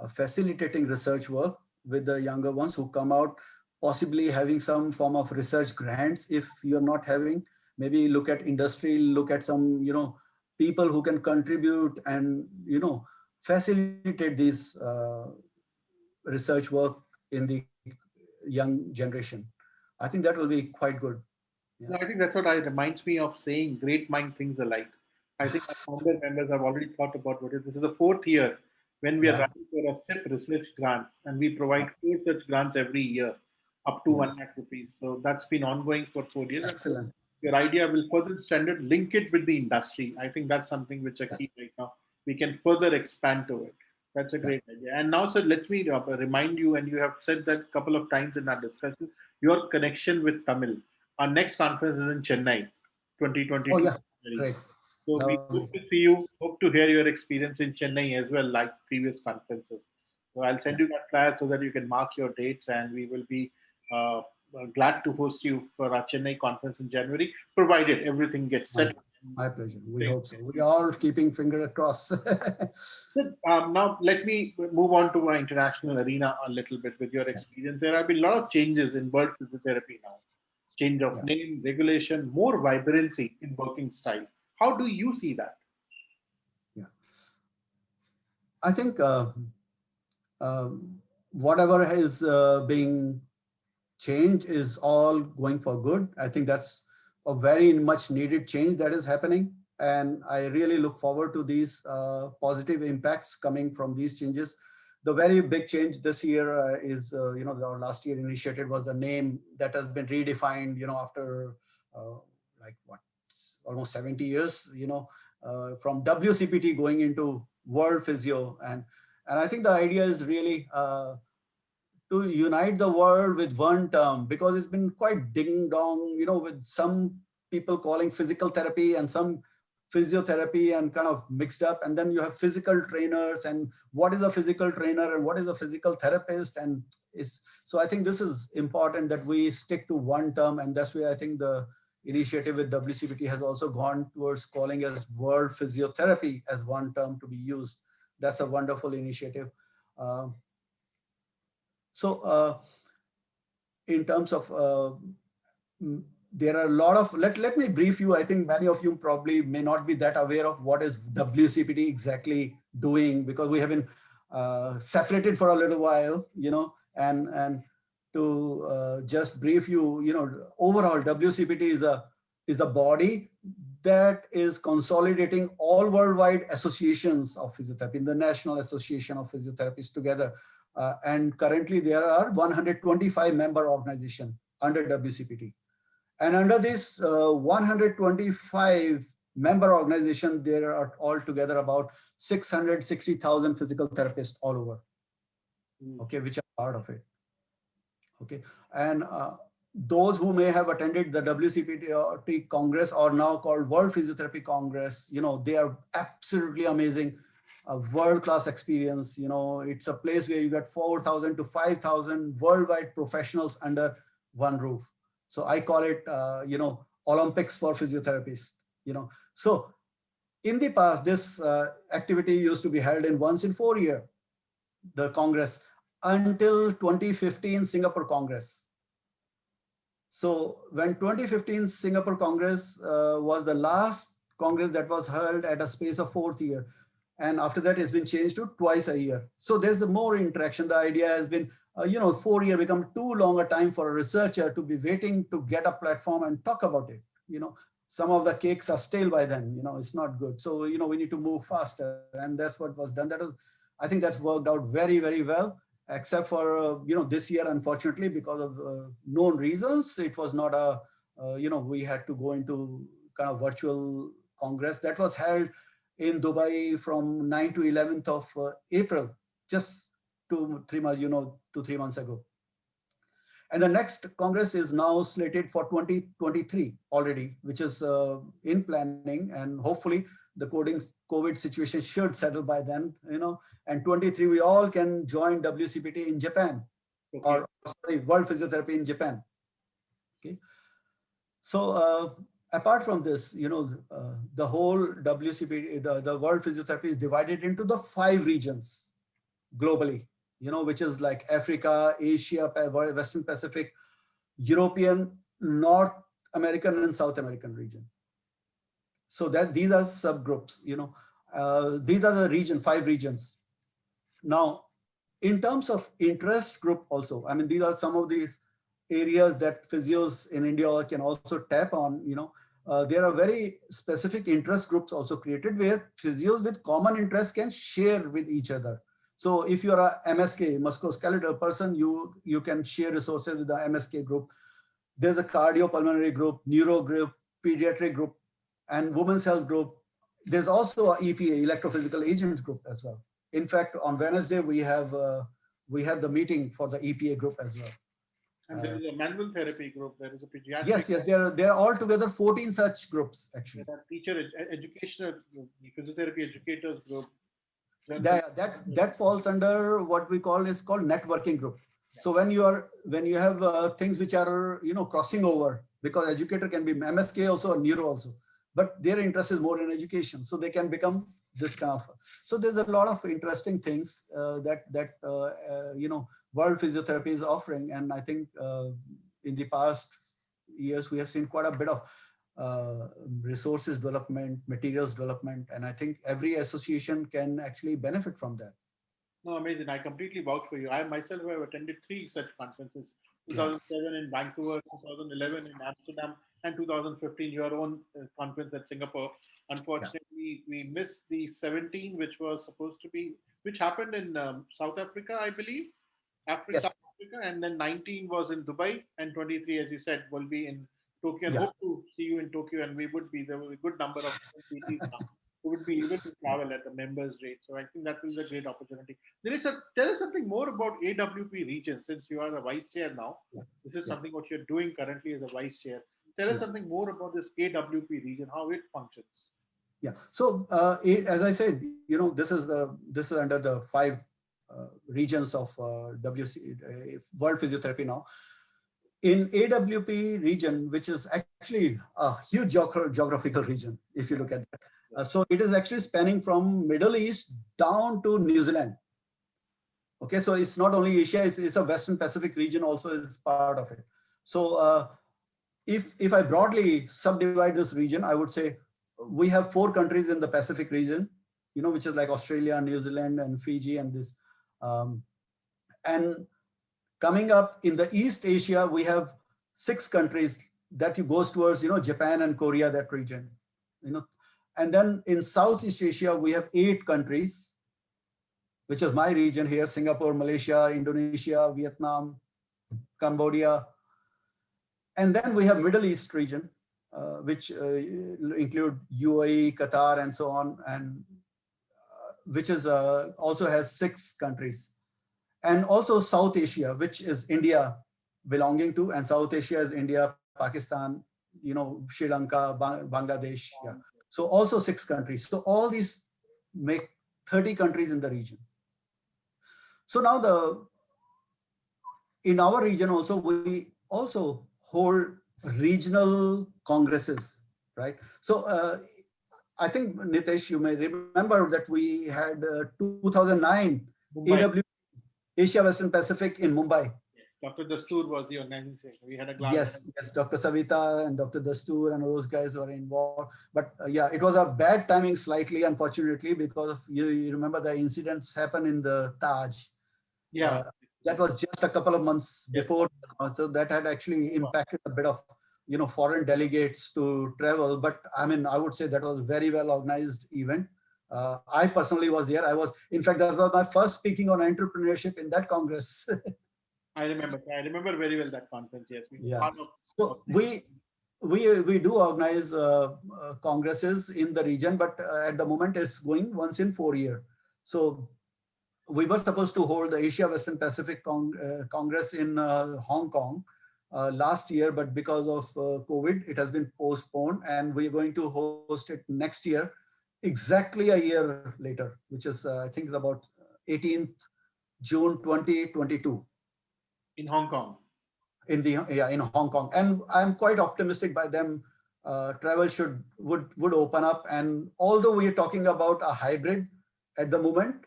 facilitating research work with the younger ones who come out, possibly having some form of research grants. If you're not having, maybe look at industry, look at some, people who can contribute and, facilitate these research work in the young generation. I think that will be quite good. Yeah. No, I think that's what I reminds me of saying great mind things alike. I think our founder members have already thought about what it is. This is the fourth year when we are Yeah. running for a SIP research grants, and we provide 4 such grants every year, up to 1 lakh rupees. So that's been ongoing for 4 years. And Excellent. your idea will further standard, link it with the industry. I think that's something which I keep Yes. right now. We can further expand to it. That's a Yeah. great idea. And now, sir, let me remind you, and you have said that a couple of times in our discussion, your connection with Tamil. Our next conference is in Chennai, Oh 2022. yeah. Great. So we Lovely. hope to see you, hope to hear your experience in Chennai as well, like previous conferences. So I'll send Yeah. you that flyer so that you can mark your dates, and we will be glad to host you for our Chennai conference in January, provided everything gets set My pleasure. We Same hope so. here. We are all keeping finger across. So, now let me move on to our international arena a little bit with your experience. There have been a lot of changes in world physiotherapy now. Change of Yeah, name, regulation, more vibrancy in working style. How do you see that? yeah. I think uh, whatever is being changed is all going for good. I think that's a very much needed change that is happening. And I really look forward to these positive impacts coming from these changes. The very big change this year is, our last year initiated was the name that has been redefined, after like what, almost 70 years, from WCPT going into World Physio. And I think the idea is really to unite the world with one term, because it's been quite ding dong, with some people calling physical therapy and some physiotherapy and kind of mixed up. And then you have physical trainers, and what is a physical trainer and what is a physical therapist. And is so I think this is important that we stick to one term. And that's why I think the initiative with WCPT has also gone towards calling as World Physiotherapy as one term to be used. That's a wonderful initiative. Uh, so in terms of there are a lot of let me brief you. I think many of you probably may not be that aware of what is WCPT exactly doing, because we have been separated for a little while, and to just brief you, overall WCPT is a body that is consolidating all worldwide associations of physiotherapy, the National Association of Physiotherapists together. And currently there are 125 member organizations under WCPT. And under this 125 member organization, there are altogether about 660,000 physical therapists all over, okay, which are part of it. Okay, and those who may have attended the WCPT Congress, or now called World Physiotherapy Congress, they are absolutely amazing, a world-class experience. It's a place where you get 4,000 to 5,000 worldwide professionals under one roof. So I call it, Olympics for physiotherapists. So in the past, this activity used to be held in once in 4 years, the Congress, until 2015 Singapore Congress. So when 2015 Singapore Congress was the last Congress that was held at a space of 4th year. And after that, it's been changed to twice a year. So there's more interaction. The idea has been, 4 year become too long a time for a researcher to be waiting to get a platform and talk about it. Some of the cakes are stale by then, it's not good. So, we need to move faster. And that's what was done. I think that's worked out very, very well, except for, this year, unfortunately, because of known reasons, it was not we had to go into kind of virtual Congress that was held in Dubai from 9th to 11th of April, just 2-3 months ago. And the next Congress is now slated for 2023 already, which is in planning, and hopefully the COVID situation should settle by then, and 23, we all can join WCPT in Japan, okay, or sorry, World Physiotherapy in Japan. Okay. So apart from this, the whole WCPT, the World Physiotherapy is divided into the 5 regions globally, which is like Africa, Asia, Western Pacific, European, North American, and South American region. So that these are subgroups, these are the 5 regions. Now, in terms of interest group also, I mean, these are some of these areas that physios in India can also tap on, there are very specific interest groups also created where physios with common interests can share with each other. So if you're a MSK, musculoskeletal person, you can share resources with the MSK group. There's a cardiopulmonary group, neuro group, pediatric group, and women's health group. There's also a EPA, electrophysical agents group as well. In fact, on Wednesday, we have the meeting for the EPA group as well. And there is a manual therapy group. There is a pediatric. Yes, there are altogether 14 such groups actually. There are teacher educational, physiotherapy educators group. That falls under what we call networking group. So when you have things which are crossing over, because educator can be MSK also or neuro also. but their interest is more in education, so they can become this kind of. So there's a lot of interesting things that World Physiotherapy is offering, and I think in the past years we have seen quite a bit of resources development, materials development, and I think every association can actually benefit from that. No, amazing. I completely vouch for you. I myself have attended three such conferences: Yeah. 2007 in Vancouver, 2011 in Amsterdam, and 2015 your own conference at Singapore. Yeah. Unfortunately, we missed the 17, which was supposed to be, which happened in South Africa, I believe, South Yes. Africa, and then 19 was in Dubai, and 23, as you said, will be in Tokyo. And Yeah. hope to see you in Tokyo. And we would be, there was a good number of PTs now who would be able to travel at the members rate. So I think that will be a great opportunity. Tell us something more about AWP region, since you are a vice chair now. Yeah. This is Yeah. something what you're doing currently as a vice chair. Tell us Yeah. something more about this AWP region, how it functions. Yeah. So as I said, this is under the five regions of World Physiotherapy now. In AWP region, which is actually a huge geographical region, if you look at that. So it is actually spanning from Middle East down to New Zealand. Okay, so it's not only Asia; it's a Western Pacific region also is part of it. So if I broadly subdivide this region, I would say we have four countries in the Pacific region, which is like Australia, New Zealand, and Fiji, and this. Um, and coming up in the East Asia, we have six countries that goes towards Japan and Korea, that region. And then in Southeast Asia, we have 8 countries, which is my region here: Singapore, Malaysia, Indonesia, Vietnam, Cambodia. And then we have Middle East region, which include UAE, Qatar, and so on, and which is also has 6 countries. And also South Asia, which is India belonging to, and South Asia is India, Pakistan, Sri Lanka, Bangladesh. Yeah. So also 6 countries. So all these make 30 countries in the region. So now in our region also, we also hold regional congresses, right? So I think, Nitesh, you may remember that we had 2009 Mumbai. AW Asia Western Pacific in Mumbai. Yes. Dr. Dastoor was the organizing. We had a glass. Yes, Dr. Savita and Dr. Dastoor and all those guys were involved. But yeah, it was a bad timing slightly, unfortunately, because you remember the incidents happened in the Taj. Yeah. That was just a couple of months Yes. before, so that had actually impacted a bit of foreign delegates to travel. But I mean, I would say that was a very well organized event. I personally was there. In fact, that was my first speaking on entrepreneurship in that congress. I remember very well that conference. Yes, we were Yeah. part of. So we do organize congresses in the region, but at the moment it's going once in 4 years. So we were supposed to hold the Asia Western Pacific Congress in Hong Kong last year, but because of COVID, it has been postponed, and we're going to host it next year, exactly a year later, which is I think is about 18th June 2022. In Hong Kong. In Hong Kong, and I'm quite optimistic by them. Travel would open up, and although we are talking about a hybrid at the moment,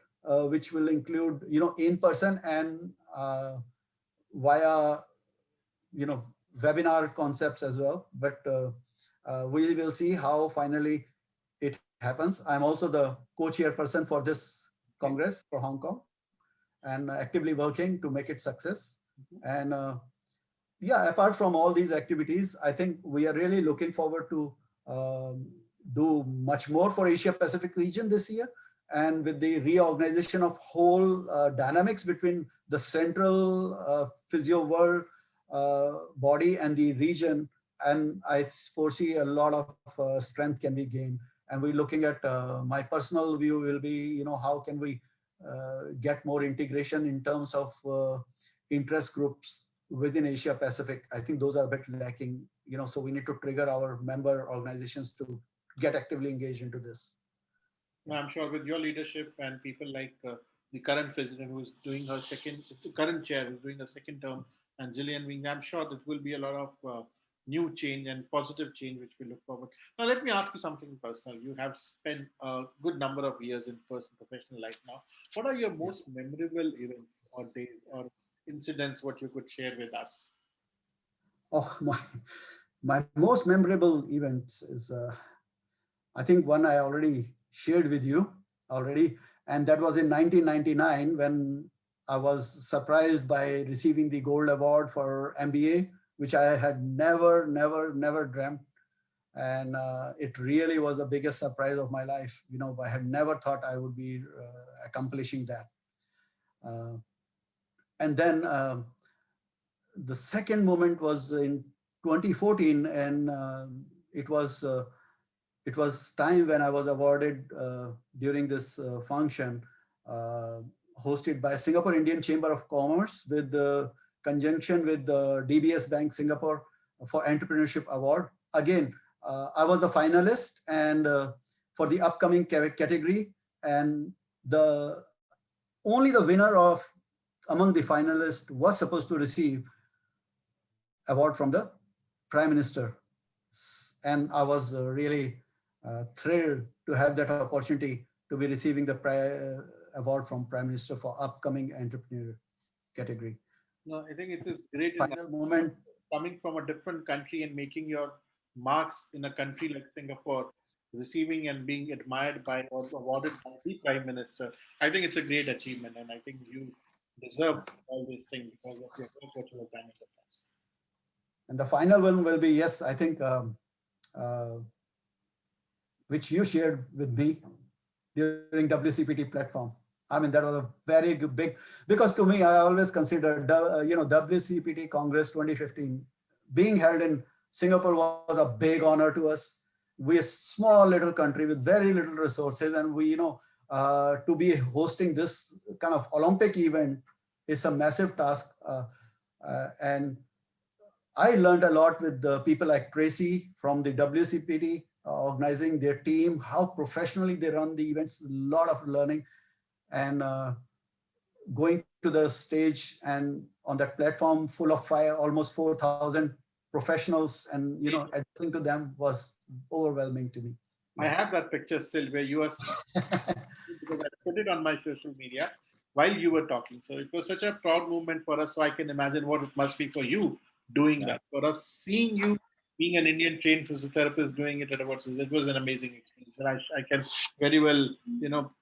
which will include in person and via webinar concepts as well, but we will see how finally it happens. I'm also the co-chairperson for this Congress for Hong Kong, and actively working to make it success. And yeah, apart from all these activities, I think we are really looking forward to do much more for Asia Pacific region this year. And with the reorganization of whole dynamics between the central physio world body and the region, and I foresee a lot of strength can be gained. And we're looking at my personal view will be, how can we get more integration in terms of interest groups within Asia Pacific. I think those are a bit lacking, so we need to trigger our member organizations to get actively engaged into this. No, I'm sure with your leadership and people like the current president who is doing her second, the current chair who's doing a second term, and Gillian Wing, I'm sure that will be a lot of new change and positive change which we look forward. Now, let me ask you something personal. You have spent a good number of years in professional life now. What are your Yeah. most memorable events or days or incidents what you could share with us? Oh, my most memorable events is, I think, one I already shared with you already, and that was in 1999 when I was surprised by receiving the gold award for MBA, which I had never dreamt. And it really was the biggest surprise of my life. I had never thought I would be accomplishing that. Uh, and then the second moment was in 2014, and it was uh, it was time when I was awarded during this function uh, hosted by Singapore Indian Chamber of Commerce with the conjunction with the DBS Bank Singapore for Entrepreneurship Award. Again, I was the finalist and for the upcoming category, and the only the winner of among the finalists was supposed to receive award from the Prime Minister. And I was really thrilled to have that opportunity to be receiving the award from Prime Minister for upcoming entrepreneur category. No, I think it is great in Final moment. coming from a different country and making your marks in a country like Singapore, receiving and being admired by or awarded by the Prime Minister. I think it's a great achievement, and I think you deserve all these things because of your work what you have done in the past. And the final one will be, yes, I think, uh, which you shared with me during WCPT platform. I mean, that was a very big, because to me, I always consider, WCPT Congress 2015 being held in Singapore was a big honor to us. We're a small little country with very little resources, and to be hosting this kind of Olympic event is a massive task. And I learned a lot with the people like Tracy from the WCPT, organizing their team, how professionally they run the events, a lot of learning, and going to the stage and on that platform full of almost 4,000 professionals, and addressing to them was overwhelming to me. I Yeah. have that picture still where you are because I put it on my social media while you were talking. So it was such a proud moment for us. So I can imagine what it must be for you doing Yeah. that. For us, seeing you being an Indian trained physiotherapist doing it at awards, it was an amazing experience. And I can very well,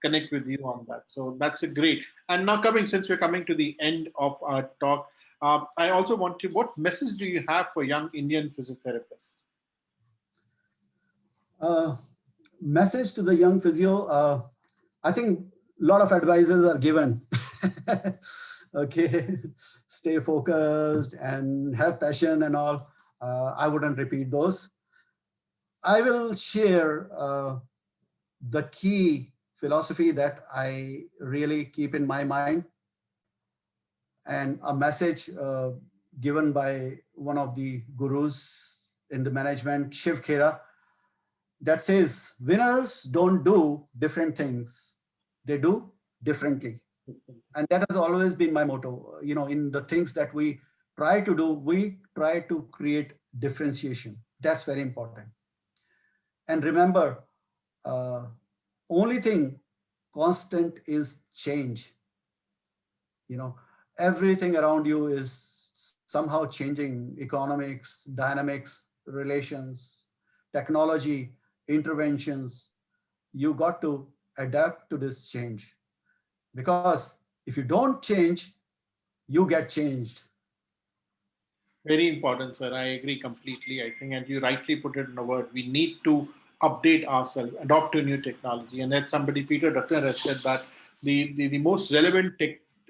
connect with you on that. So that's a great. And now since we're coming to the end of our talk, I also want to, what message do you have for young Indian physiotherapists? Uh, Message to the young physio. I think a lot of advices are given. Okay, stay focused and have passion and all. I wouldn't repeat those. I will share the key philosophy that I really keep in my mind, and a message given by one of the gurus in the management, Shiv Khera, that says winners don't do different things, they do differently. And that has always been my motto. In the things that we try to do, we try to create differentiation. That's very important. And remember, uh, only thing constant is change. you know Everything around you is somehow changing: economics, dynamics, relations, technology, interventions. You got to adapt to this change, because if you don't change, you get changed. Very important, sir. I agree completely. I think, and you rightly put it in a word, we need to update ourselves, adopt to new technology. And that somebody, Peter Drucker, has said that the most relevant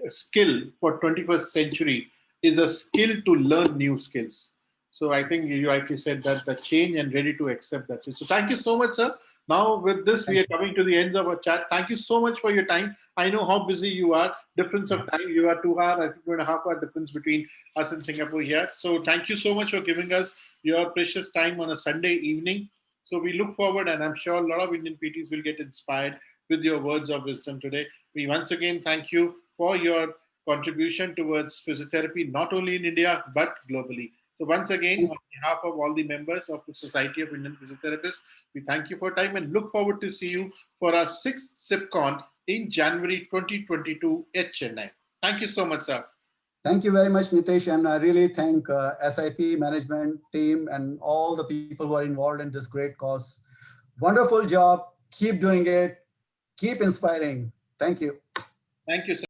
skill for 21st century is a skill to learn new skills. So I think you rightly said that the change and ready to accept that. So thank you so much, sir. Now with this, we Thank are coming to the ends of our chat. Thank you so much for your time. I know how busy you are. Difference you. of time, you are 2 hours, I think 2.5 hour difference between us in Singapore here. So thank you so much for giving us your precious time on a Sunday evening. So we look forward, and I'm sure a lot of Indian PTs will get inspired with your words of wisdom today. We once again thank you for your contribution towards physiotherapy, not only in India, but globally. So once again, on behalf of all the members of the Society of Indian Physiotherapists, we thank you for your time and look forward to see you for our 6th SIPCON in January 2022 at Chennai. Thank you so much, sir. Thank you very much, Nitesh, and I really thank SIP management team and all the people who are involved in this great cause. Wonderful job. Keep doing it. Keep inspiring. Thank you. Thank you, sir.